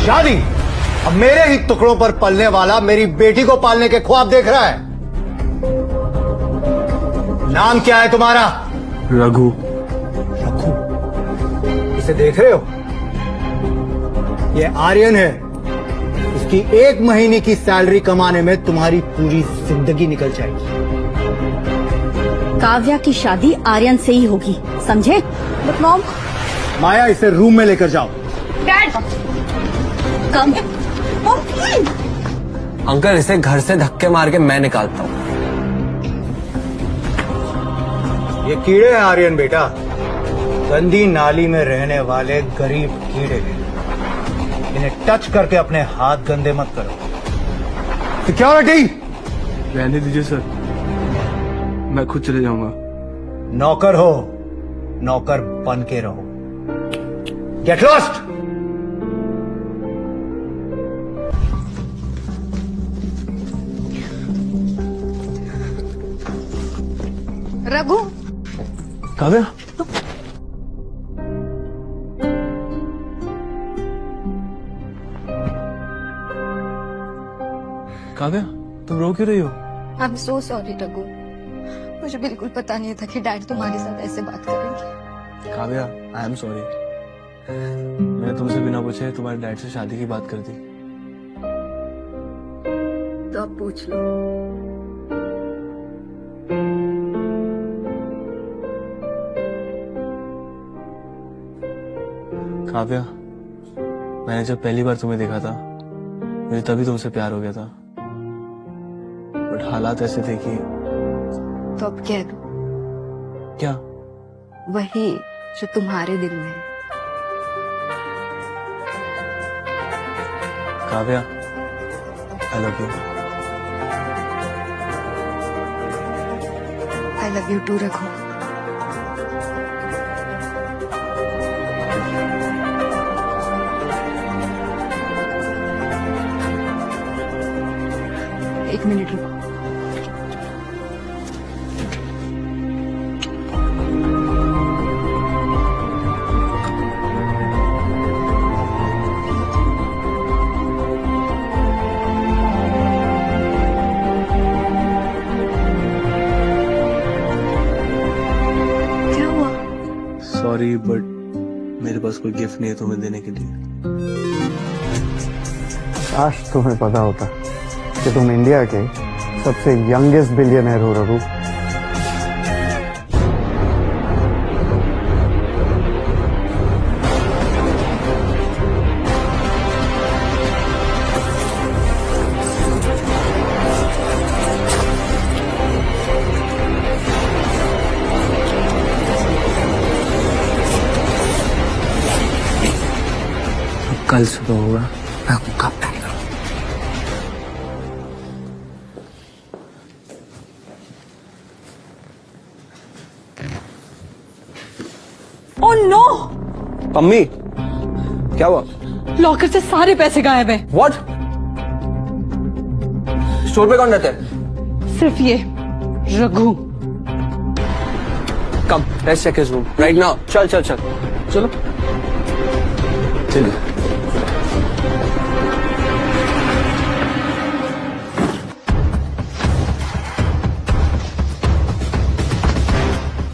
शादी? अब मेरे ही टुकड़ों पर पलने वाला मेरी बेटी को पालने के ख्वाब देख रहा है। नाम क्या है तुम्हारा? रघु। रघु? इसे देख रहे हो? ये आर्यन है। इसकी 1 महीने की सैलरी कमाने में तुम्हारी पूरी जिंदगी निकल जाएगी। काव्या की शादी आर्यन से ही होगी, समझे? But mom. माया, इसे रूम में लेकर जाओ। Dad come. Mom please. Uncle, इसे घर से धक्के मार के मैं निकालता हूँ। ये कीड़े हैं आर्यन बेटा, गंदी नाली में रहने वाले गरीब कीड़े हैं। इन्हें टच करके अपने हाथ गंदे मत करो। सिक्योरिटी! रहने दीजिए सर, मैं खुद चले जाऊंगा। नौकर हो, नौकर बन के रहो। Get lost! रघु। काव्या, काव्या, तुम रो क्यों रही हो? I am so sorry Raghu, मुझे बिल्कुल पता नहीं था कि डैड तुम्हारे साथ ऐसे बात करेंगे। Kavya, I am sorry. मैंने तुमसे बिना पूछे तुम्हारे डैड से शादी की बात कर दी। तो अब पूछ लो। काव्या, मैंने जब पहली बार तुम्हें देखा था, मुझे तभी तुमसे प्यार हो गया था। बट हालात ऐसे थे कि तो अब कह दो क्या? वही जो तुम्हारे दिल में है। Kavya, I love you. I love you too Raghu. एक मिनट रुको। क्या हुआ? सॉरी, बट मेरे पास कोई गिफ्ट नहीं है तुम्हें देने के लिए। काश तुम्हें पता होता कि तुम इंडिया के सबसे यंगेस्ट बिलियनर हो रघु। कल सुबह होगा, मैं आपको कब तक ओह नो! मम्मी, क्या हुआ? लॉकर से सारे पैसे गायब हैं। व्हाट? स्टोर पे कौन रहता है? सिर्फ ये Raghu. Come, let's check his room right now. चल चल चल, चलो चलिए।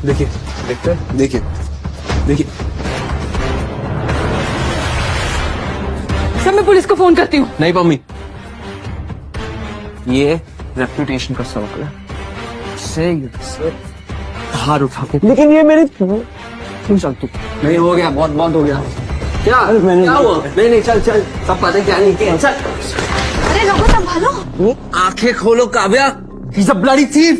देखिए, देखते हैं, देखिए देखिए। सब मैं पुलिस को फोन करती हूँ। नहीं मम्मी, ये रेपुटेशन का सवाल है। से हार उठा के, लेकिन ये मेरी तुम चल, तू नहीं, हो गया, बहुत बहुत हो गया। क्या मैंने क्या हुआ? नहीं चल चल, सब पता क्या नहीं किया। चल। अरे रघु संभालो। आंखें खोलो Kavya, he's a bloody thief।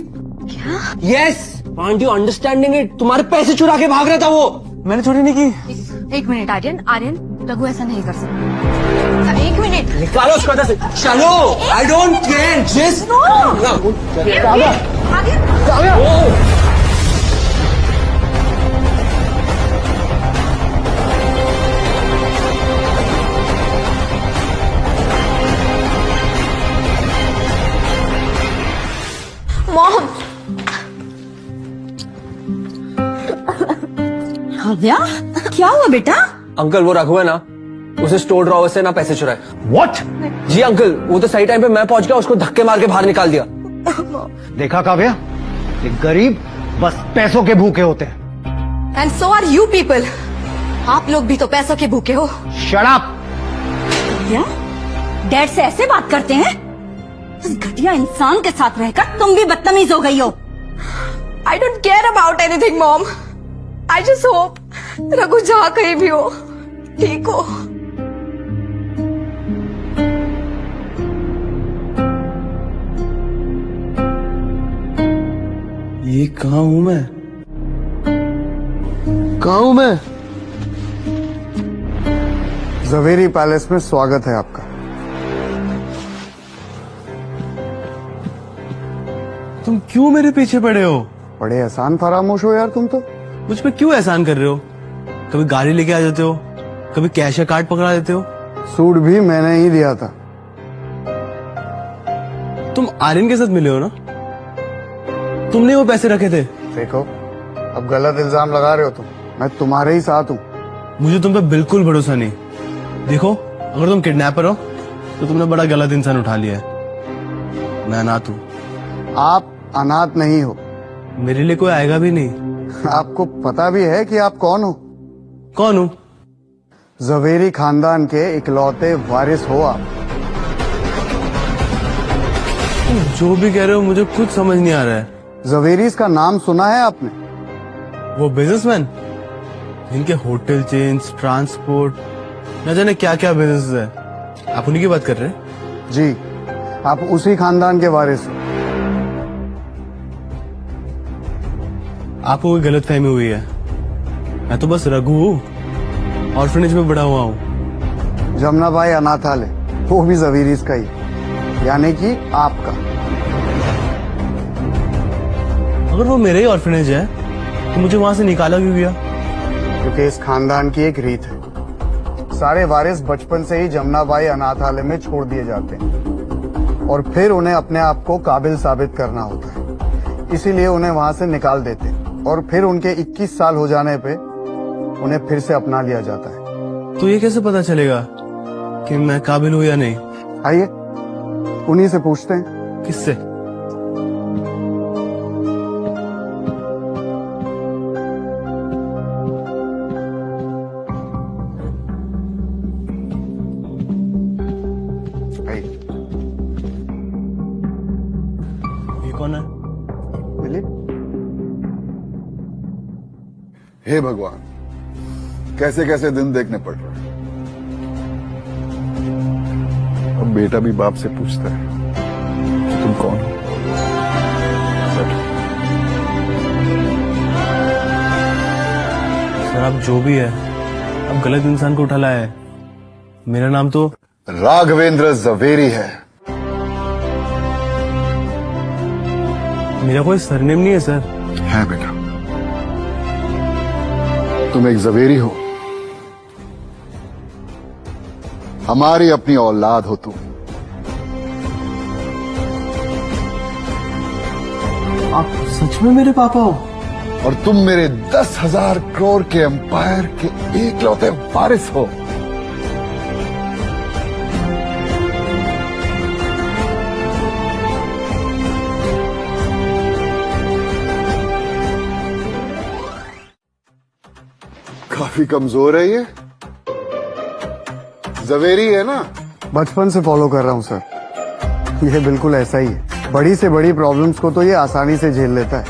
क्या? Yes, aren't you understanding it? तुम्हारे पैसे चुरा के भाग रहा था वो। मैंने चोरी नहीं की। एक मिनट आर्यन, आर्यन रघु ऐसा नहीं कर सकता। एक मिनट। निकालो उसको अंदर से। चलो, I don't care, just Kavya, Aryan. Mom. Kavya, क्या हुआ बेटा? अंकल वो रघु है ना, उसे स्टोर ड्रॉवर से ना पैसे चुराए। व्हाट? जी अंकल, वो तो सही टाइम पे मैं पहुंच गया, उसको धक्के मार के बाहर निकाल दिया। देखा काव्या, ये गरीब बस पैसों के भूखे होते हैं। And so are you people. आप लोग भी तो पैसों के भूखे हो। Shut up. क्या डैड से ऐसे बात करते हैं? इस घटिया इंसान के साथ रहकर तुम भी बदतमीज हो गई हो। I don't care about anything mom. I just hope Raghu जहाँ कहीं भी हो ठीक हो। ये कहाँ हूं मैं? कहाँ हूं मैं? जवेरी पैलेस में स्वागत है आपका। तुम क्यों मेरे पीछे पड़े हो? बड़े एहसान फरामोश हो यार तुम तो। मुझ पे क्यों एहसान कर रहे हो? कभी गाड़ी लेके आ जाते हो, कभी कैश या कार्ड पकड़ा देते हो। सूट भी मैंने ही दिया था। तुम आर्यन के साथ मिले हो ना? तुमने वो पैसे रखे थे। देखो, अब गलत इल्जाम लगा रहे हो तुम। मैं तुम्हारे ही साथ हूँ। मुझे तुम पे बिल्कुल भरोसा नहीं। देखो, अगर तुम किडनैपर हो तो तुमने बड़ा गलत इंसान उठा लिया है। मैं अनाथ हूँ। आप अनाथ नहीं हो। मेरे लिए कोई आएगा भी नहीं। आपको पता भी है कि आप कौन हो? कौन हूँ? जवेरी खानदान के इकलौते वारिस हो आप। तुम जो भी कह रहे हो मुझे कुछ समझ नहीं आ रहा है। जवेरीज का नाम सुना है आपने? वो बिजनेसमैन जिनके होटल चेन्स, ट्रांसपोर्ट, न जाने क्या क्या बिजनेस है। आप उन्हीं की बात कर रहे हैं? जी, आप उसी खानदान के वारिस हो। आपको कोई गलत फहमी हुई है। मैं तो बस रघु हूँ, ऑर्फनेज में बड़ा हुआ हूँ। जमुना भाई अनाथालय, वो भी जवेरीज का ही, यानी कि आपका। अगर वो मेरे ही ऑर्फनेज है तो मुझे वहां से निकाला क्यों गया? क्योंकि इस खानदान की एक रीत है, सारे वारिस बचपन से ही जमुना भाई अनाथालय में छोड़ दिए जाते हैं और फिर उन्हें अपने आप को काबिल साबित करना होता है। इसीलिए उन्हें वहां से निकाल देते हैं और फिर उनके 21 साल हो जाने पे उन्हें फिर से अपना लिया जाता है। तो ये कैसे पता चलेगा कि मैं काबिल हूँ या नहीं? आइए, उन्हीं से पूछते हैं। किससे? आइए, ये कौन है? मिलिए। हे भगवान, कैसे कैसे दिन देखने पड़ रहे हैं। अब बेटा भी बाप से पूछता है कि तुम कौन हो। सर, आप जो भी है, आप गलत इंसान को उठा लाया है। मेरा नाम तो राघवेंद्र जवेरी है। मेरा कोई सरनेम नहीं है सर। है बेटा, तुम एक जवेरी हो। हमारी अपनी औलाद हो तुम। आप सच में मेरे पापा हो? और तुम मेरे 10,000 करोड़ के एम्पायर के एकलौते वारिस हो। काफी कमजोर है ये। जवेरी है ना? बचपन से फॉलो कर रहा हूँ सर। ये बिल्कुल ऐसा ही है। बड़ी से बड़ी प्रॉब्लम्स को तो ये आसानी से झेल लेता है,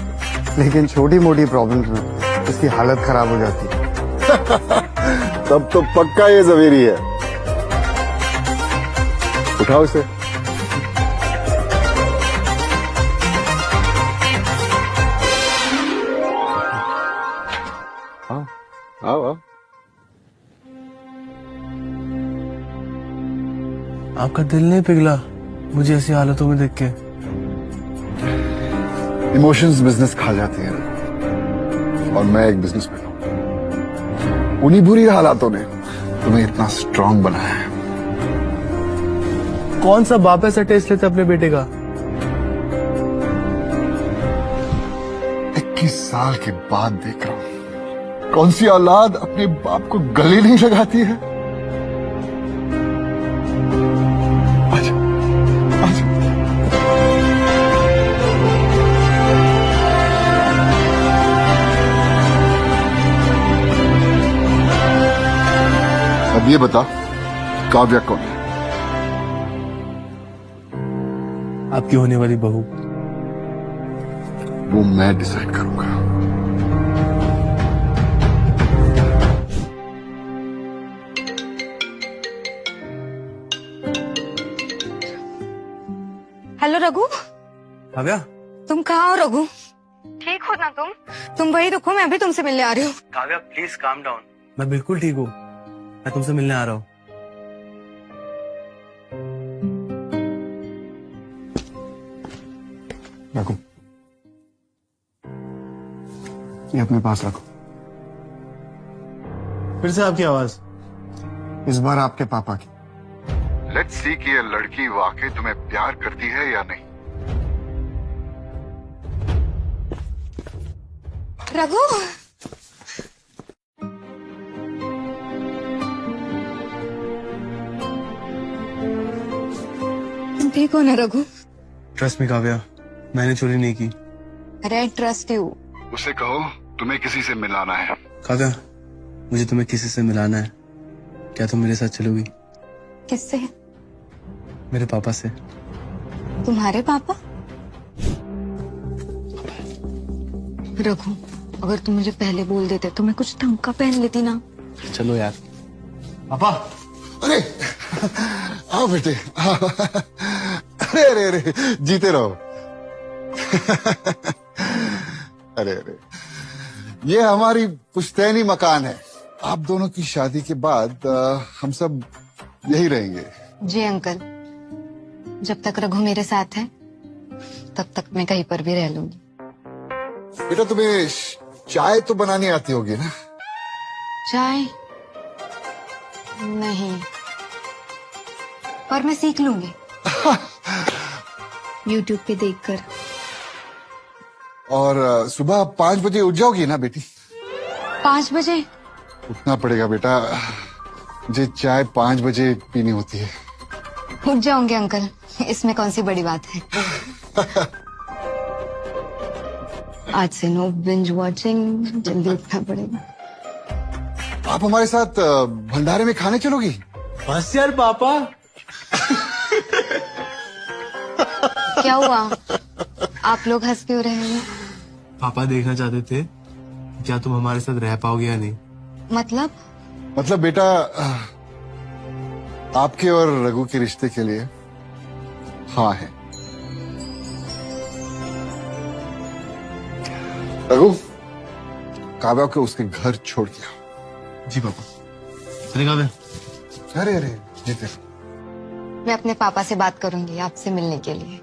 लेकिन छोटी मोटी प्रॉब्लम्स में इसकी हालत खराब हो जाती है। तब तो पक्का ये जवेरी है। उठाओ इसे। आओ आओ आओ। आपका दिल नहीं पिघला मुझे ऐसी हालतों में देख के? इमोशंस बिजनेस खा जाती हैं और मैं एक बिजनेसमैन हूं। उन्हीं बुरी हालातों ने तुम्हें इतना स्ट्रांग बनाया है। कौन सा बाप ऐसा टेस्ट लेता अपने बेटे का? 21 साल के बाद देख रहा हूं, कौन सी औलाद अपने बाप को गले नहीं लगाती है। ये बता, काव्या कौन है? आपकी होने वाली बहू। वो मैं डिसाइड करूंगा। हेलो रघु, काव्या, तुम कहाँ हो रघु? ठीक हो ना तुम वही रुको, मैं भी तुमसे मिलने आ रही हूँ। Kavya please calm down. मैं बिल्कुल ठीक हूँ। मैं तुमसे मिलने आ रहा हूँ। रखो, ये अपने पास रखो। फिर से आपकी आवाज। इस बार आपके पापा की। लेट्स सी कि ये लड़की वाकई तुम्हें प्यार करती है या नहीं। रघु, तुम ठीक हो ना रघु? ट्रस्ट मी काव्या, मैंने चोरी नहीं की। अरे ट्रस्ट यू। उसे कहो तुम्हें किसी से मिलाना है। काव्या, मुझे तुम्हें किसी से मिलाना है। क्या तुम मेरे साथ चलोगी? किससे? मेरे पापा से। तुम्हारे पापा? रघु, अगर तुम मुझे पहले बोल देते तो मैं कुछ ढंग का पहन लेती ना। चलो यार। पापा, अरे आओ बेटे, आओ। अरे अरे अरे, जीते रहो। अरे अरे, ये हमारी पुश्तैनी मकान है। आप दोनों की शादी के बाद हम सब यही रहेंगे। जी अंकल, जब तक रघु मेरे साथ है तब तक मैं कहीं पर भी रह लूंगी। बेटा तुम्हें चाय तो बनानी आती होगी ना? चाय नहीं, पर मैं सीख लूंगी। YouTube पे देखकर। और सुबह 5 बजे उठ जाओगी ना बेटी? 5 बजे? उठना पड़ेगा बेटा, मुझे चाय 5 बजे पीनी होती है। उठ जाऊंगे अंकल, इसमें कौन सी बड़ी बात है। आज से नो बिंज वॉचिंग, जल्दी उठना पड़ेगा। आप हमारे साथ भंडारे में खाने चलोगी? बस यार पापा। क्या हुआ, आप लोग हंस क्यों रहे हैं? पापा देखना चाहते थे क्या तुम हमारे साथ रह पाओगे या नहीं। मतलब बेटा, आपके और रघु के रिश्ते के लिए हाँ है। रघु, काव्या को उसके घर छोड़ दिया। जी पापा। चले काव्या। अरे अरे, जीते। मैं अपने पापा से बात करूंगी आपसे मिलने के लिए।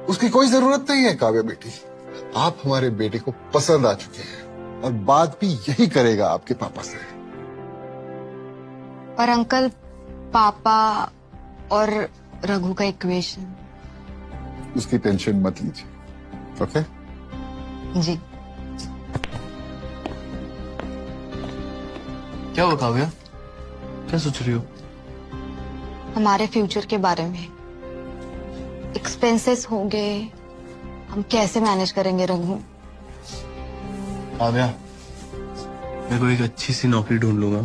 उसकी कोई जरूरत नहीं है काव्या बेटी, आप हमारे बेटे को पसंद आ चुके हैं और बात भी यही करेगा आपके पापा से। पर अंकल, पापा और रघु का इक्वेशन। उसकी टेंशन मत लीजिए, ओके? जी। क्या हुआ काव्या, क्या सोच रही हो? हमारे फ्यूचर के बारे में। एक्सपेंसेस होंगे, हम कैसे मैनेज करेंगे रघु? काव्या, मैं कोई एक अच्छी सी नौकरी ढूंढ लूंगा।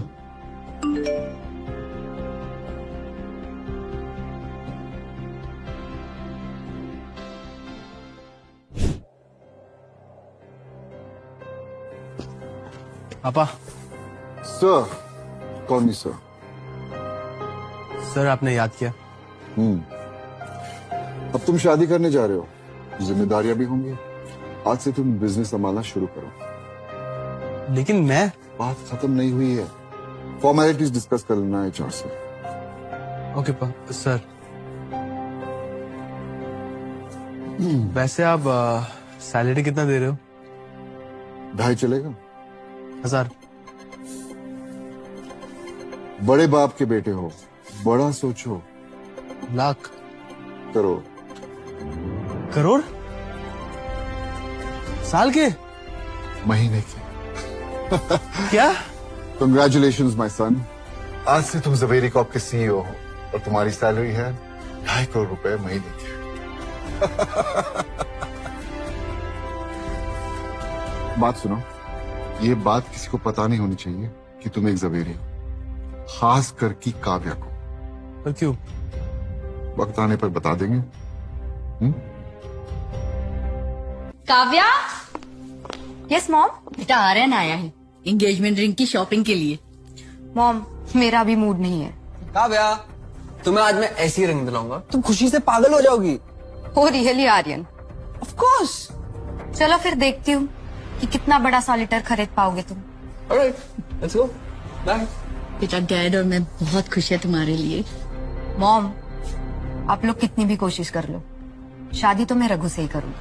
पापा। सर? कौन नहीं सर? सर, आपने याद किया। अब तुम शादी करने जा रहे हो, जिम्मेदारियां भी होंगी। आज से तुम बिजनेस संभालना शुरू करो। लेकिन मैं। बात खत्म नहीं हुई है, फॉर्मेलिटीज डिस्कस कर लेना है HR से। Okay sir. वैसे आप सैलरी कितना दे रहे हो? 2.5 चलेगा? 1000। बड़े बाप के बेटे हो, बड़ा सोचो। लाख? करोड़? करोड़? साल के? महीने के। क्या? कंग्रेचुलेशंस माय सन, आज से तुम जवेरी कॉर्प के CEO हो और तुम्हारी सैलरी है 2.5 करोड़ रुपए महीने की। बात सुनो, ये बात किसी को पता नहीं होनी चाहिए कि तुम एक जवेरी हो। खास कर की काव्या को। पर क्यों? वक्त आने पर बता देंगे। Kavya, yes mom. बेटा आर्यन आया है एंगेजमेंट रिंग की शॉपिंग के लिए। मॉम, मेरा भी मूड नहीं है। काव्या, तुम्हें आज मैं ऐसी रंग दिलाऊंगा तुम खुशी से पागल हो जाओगी। हो रियली आर्यन? Of course. चलो फिर देखती हूँ कि कितना बड़ा सॉलिटर खरीद पाओगे तुम। Alright, let's go. बाय। बेटा डैड और मैं बहुत खुश है तुम्हारे लिए। मॉम, आप लोग कितनी भी कोशिश कर लो, शादी तो मैं रघु से ही करूँ।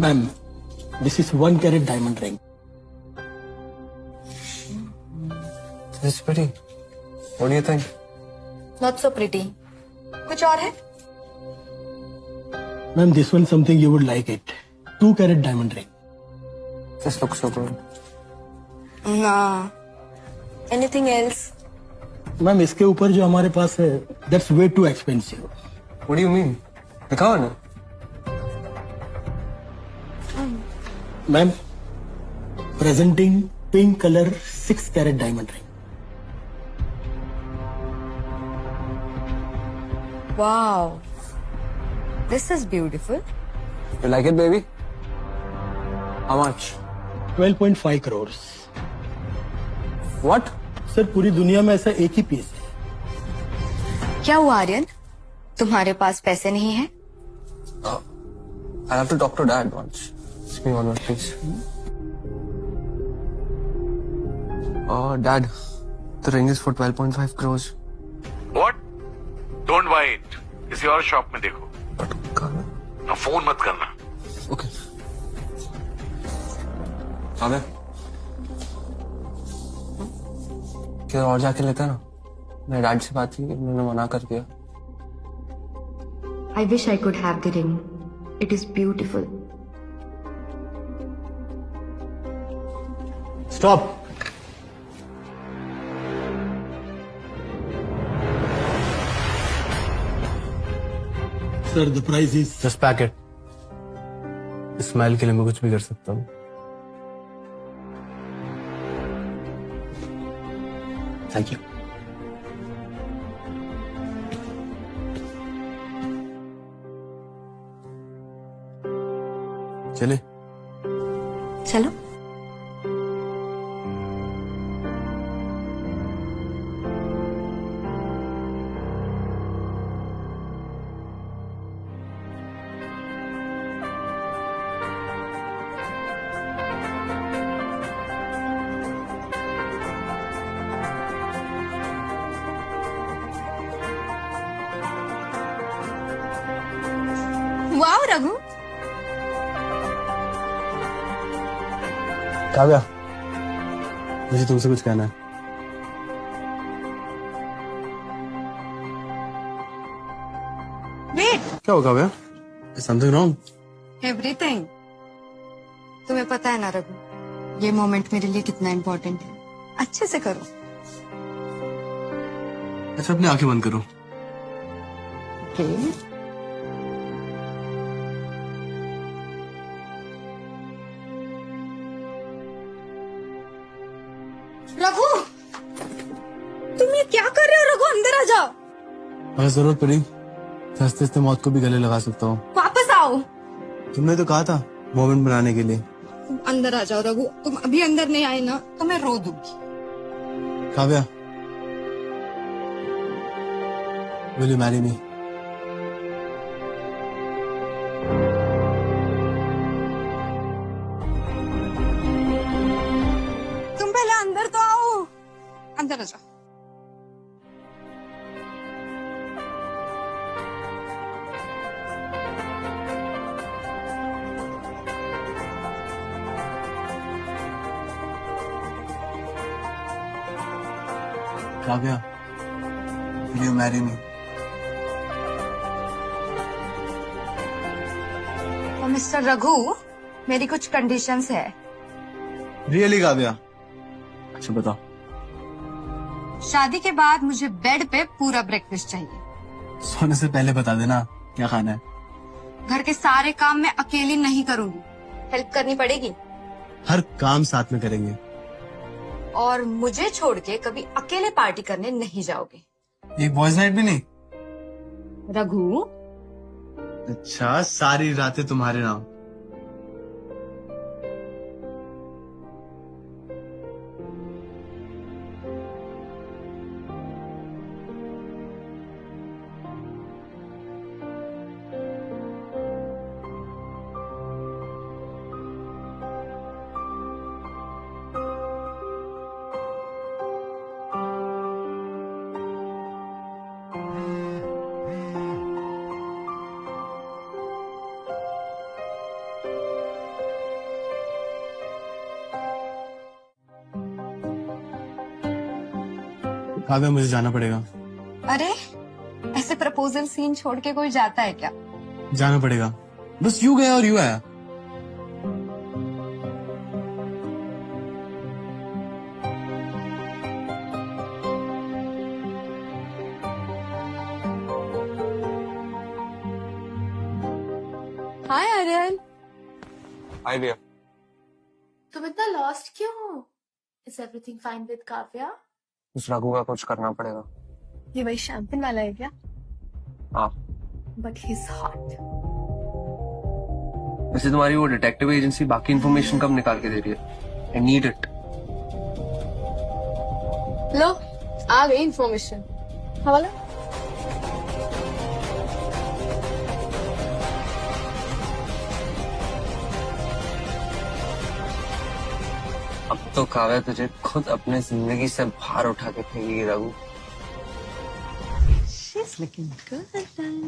Ma'am, this is 1 carat diamond ring. This is pretty. What do you think? Not so pretty. कुछ और है? Ma'am, this one something you would like it. 2 carat diamond ring. This looks so good. ना। Anything else? Ma'am, इसके ऊपर जो हमारे पास है, that's way too expensive. What do you mean? दिखाओ ना। Ma'am, presenting pink color 6 carat diamond ring. Wow, this is beautiful. You like it, baby? How much? 12.5 crores. What? Sir, पूरी दुनिया में ऐसा एक ही पीस है। क्या हुआ आर्यन, तुम्हारे पास पैसे नहीं है? I'll have to talk to Dad once. Just give me 1 minute, please. Dad, the ring is for 12.5 crores. What? Don't buy it. किसी और शॉप में देखो। ना फोन मत करना। Okay. काव्या, क्या और जाके लेते हैं ना? मेरे डैड से बात की, उन्होंने मना कर दिया। I wish I could have the ring. It is beautiful. Stop. Sir, the price is Just pack it. Smile के लिए मैं कुछ भी कर सकता हूँ। Thank you. चले। चलो। वाओ रघु, काव्या, मुझे तुमसे कुछ कहना है। वेट, क्या हो काव्या? Something wrong? एवरीथिंग। तुम्हें पता है ना रघु, ये मोमेंट मेरे लिए कितना इम्पोर्टेंट है। अच्छे से करो। अच्छा, अपनी आंखें बंद करो। Okay. रघु, तुम ये क्या कर रहे हो? रघु, अंदर आ जाओ। अगर जरूरत पड़ी तो हंसते हंसते मौत को भी गले लगा सकता हूँ। वापस आओ। तुमने तो कहा था मोमेंट बनाने के लिए। तुम अंदर आ जाओ रघु। तुम अभी अंदर नहीं आए ना तो मैं रो दूंगी। Kavya, will you marry me? तुम पहले अंदर तो आओ। अंदर आ जाओ। Kavya, will you marry me? तो मिस्टर रघु, मेरी कुछ कंडीशंस है। रियली काव्या? अच्छा बताओ। शादी के बाद मुझे बेड पे पूरा ब्रेकफास्ट चाहिए। सोने से पहले बता देना क्या खाना है। घर के सारे काम मैं अकेली नहीं करूंगी। हेल्प करनी पड़ेगी। हर काम साथ में करेंगे। और मुझे छोड़ के कभी अकेले पार्टी करने नहीं जाओगे। एक बॉयज नाइट भी नहीं? रघु, अच्छा, सारी रातें तुम्हारे नाम। काव्या, मुझे जाना पड़ेगा। अरे ऐसे प्रपोजल सीन छोड़ के कोई जाता है क्या? जाना पड़ेगा, बस यू गया और यू आया। हाय आर्यन। हाय भैया। तुम इतना लॉस्ट क्यों हो? Is everything fine with Kavya? उस रघु का कुछ करना पड़ेगा। ये वही शैम्पेन वाला है क्या? हाँ। But he is hot. वैसे तुम्हारी वो डिटेक्टिव एजेंसी बाकी इंफॉर्मेशन कब निकाल के दे रही है? I need it. लो, आ गई इंफॉर्मेशन। हवाला। अब तो काव्या तुझे खुद अपने जिंदगी से बाहर उठा के फेंकेगी रघु।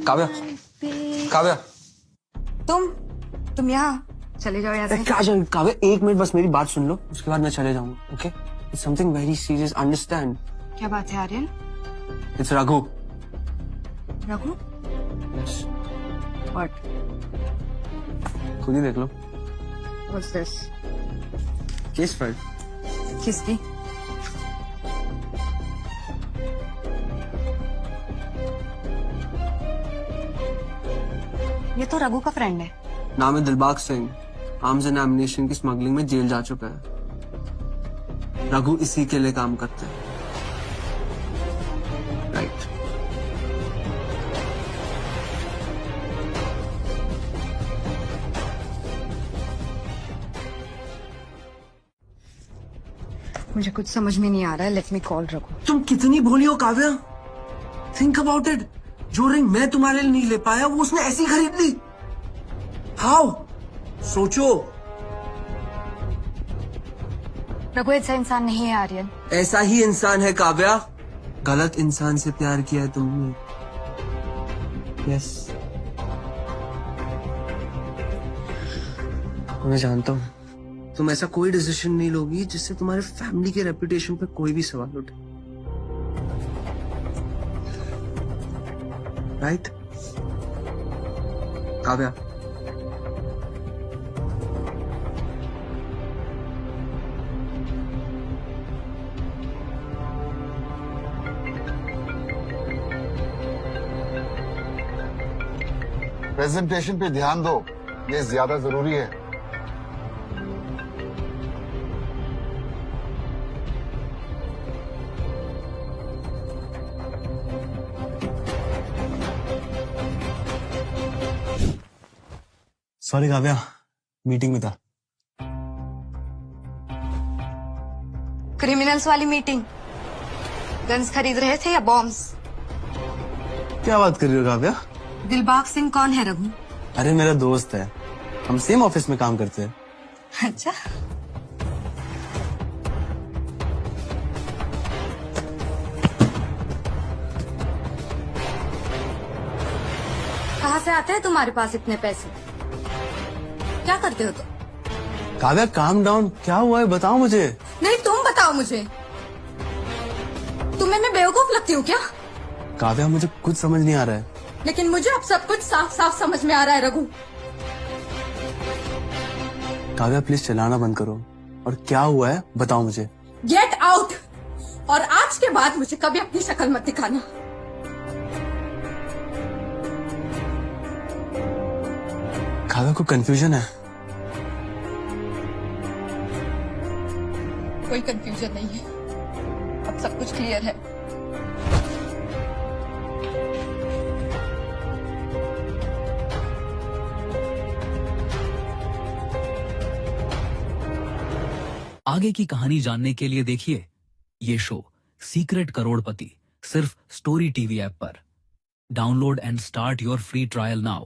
काव्या, काव्या, तुम यहाँ चले जाओ यहाँ से। क्या जाए काव्या, एक मिनट बस मेरी बात सुन लो, उसके बाद मैं चले जाऊंगा। Okay, it's something very serious, understand? क्या बात है Aryan? It's Raghu. Raghu? Yes. What? खुद ही देख लो। What's this? Case file. किसकी? ये तो रघु का फ्रेंड है। नाम है Dilbagh Singh, arms and ammunition की स्मगलिंग में जेल जा चुका है। रघु इसी के लिए काम करते हैं। राइट। मुझे कुछ समझ में नहीं आ रहा है। Let me call Raghu. तुम कितनी भोली हो काव्या। Think about it. जो रिंग मैं तुम्हारे लिए नहीं ले पाया, वो उसने ऐसी खरीद ली। हाउ? सोचो। रघु ऐसा इंसान नहीं है आर्यन। ऐसा ही इंसान है काव्या। गलत इंसान से प्यार किया है तुमने। यस, मैं जानता हूँ तुम ऐसा कोई डिसीजन नहीं लोगी जिससे तुम्हारे फैमिली के रेपुटेशन पे कोई भी सवाल उठे। राइट काव्या? प्रेजेंटेशन पे ध्यान दो, ये ज्यादा जरूरी है। सॉरी काव्या, मीटिंग में था। क्रिमिनल्स वाली मीटिंग? गन्स खरीद रहे थे या बॉम्ब्स? क्या बात कर रही हो काव्या? दिलबाग सिंह कौन है रघु? अरे मेरा दोस्त है, हम सेम ऑफिस में काम करते हैं। अच्छा। कहाँ से आते हैं तुम्हारे पास इतने पैसे? क्या करते हो तुम? काव्या काम डाउन, क्या हुआ है बताओ मुझे। नहीं, तुम बताओ मुझे। तुम्हें मैं बेवकूफ लगती हूँ क्या? काव्या मुझे कुछ समझ नहीं आ रहा है। लेकिन मुझे अब सब कुछ साफ साफ समझ में आ रहा है रघु। काव्या प्लीज चलाना बंद करो, और क्या हुआ है बताओ मुझे। Get out. और आज के बाद मुझे कभी अपनी शक्ल मत दिखाना। काव्या को कंफ्यूजन है। कोई कंफ्यूजन नहीं है, अब सब कुछ क्लियर है। आगे की कहानी जानने के लिए देखिए ये शो सीक्रेट करोड़पति सिर्फ स्टोरी टीवी ऐप पर। Download and start your free trial now.